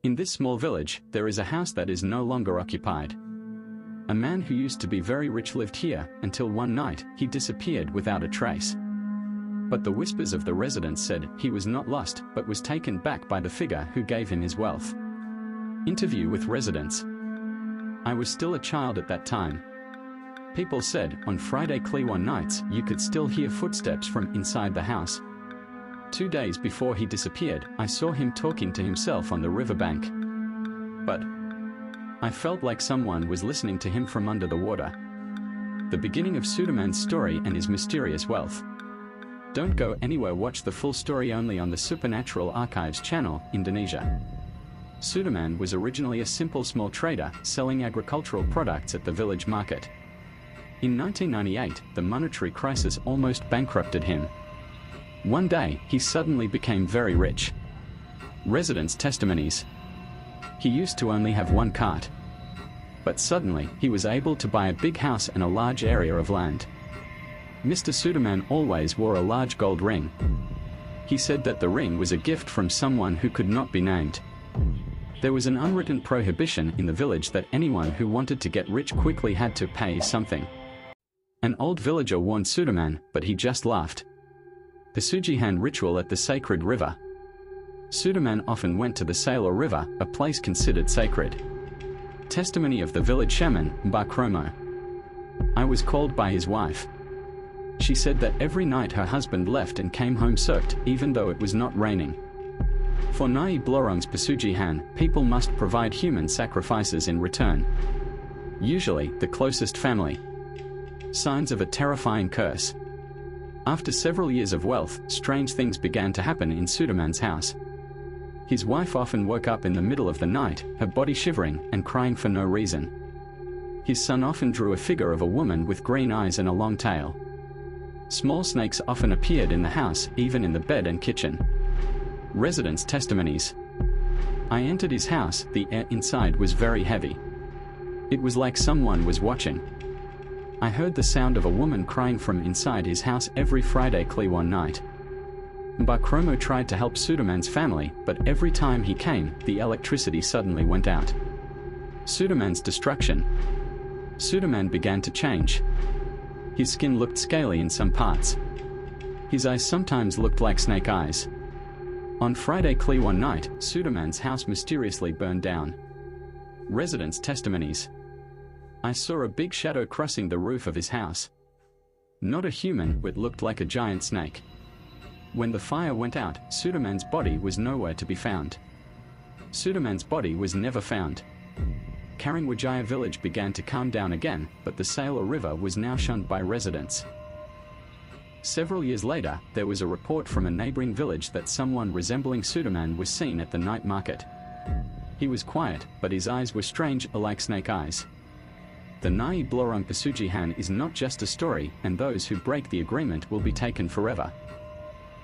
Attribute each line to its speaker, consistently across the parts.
Speaker 1: In this small village, there is a house that is no longer occupied. A man who used to be very rich lived here, until one night, he disappeared without a trace. But the whispers of the residents said he was not lost, but was taken back by the figure who gave him his wealth. Interview with residents. I was still a child at that time. People said, on Friday Kliwon nights, you could still hear footsteps from inside the house. 2 days before he disappeared, I saw him talking to himself on the riverbank. But I felt like someone was listening to him from under the water. The beginning of Sutarman's story and his mysterious wealth. Don't go anywhere. Watch the full story only on the Supernatural Archives channel, Indonesia. Sutarman was originally a simple small trader selling agricultural products at the village market. In 1998, the monetary crisis almost bankrupted him. One day, he suddenly became very rich. Residents' testimonies. He used to only have one cart. But suddenly, he was able to buy a big house and a large area of land. Mr. Sutarman always wore a large gold ring. He said that the ring was a gift from someone who could not be named. There was an unwritten prohibition in the village that anyone who wanted to get rich quickly had to pay something. An old villager warned Sutarman, but he just laughed. Pesugihan ritual at the sacred river. Sutarman often went to the Sailor River, a place considered sacred. Testimony of the village shaman, Mbak Kromo. I was called by his wife. She said that every night her husband left and came home soaked, even though it was not raining. For Nyi Blorong's Pesugihan, people must provide human sacrifices in return. Usually, the closest family. Signs of a terrifying curse. After several years of wealth, strange things began to happen in Sutarman's house. His wife often woke up in the middle of the night, her body shivering and crying for no reason. His son often drew a figure of a woman with green eyes and a long tail. Small snakes often appeared in the house, even in the bed and kitchen. Residents' testimonies. I entered his house, the air inside was very heavy. It was like someone was watching. I heard the sound of a woman crying from inside his house every Friday Kliwon night. Mbak Kromo tried to help Sutarman's family, but every time he came, the electricity suddenly went out. Sutarman's destruction. Sutarman began to change. His skin looked scaly in some parts. His eyes sometimes looked like snake eyes. On Friday Kliwon night, Sutarman's house mysteriously burned down. Residents' testimonies. I saw a big shadow crossing the roof of his house. Not a human, but looked like a giant snake. When the fire went out, Sutarman's body was nowhere to be found. Sutarman's body was never found. Karingwijaya village began to calm down again, but the Sailor River was now shunned by residents. Several years later, there was a report from a neighboring village that someone resembling Sutarman was seen at the night market. He was quiet, but his eyes were strange, like snake eyes. The Nyi Blorong Pesugihan is not just a story, and those who break the agreement will be taken forever.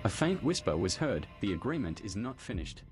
Speaker 1: A faint whisper was heard, the agreement is not finished.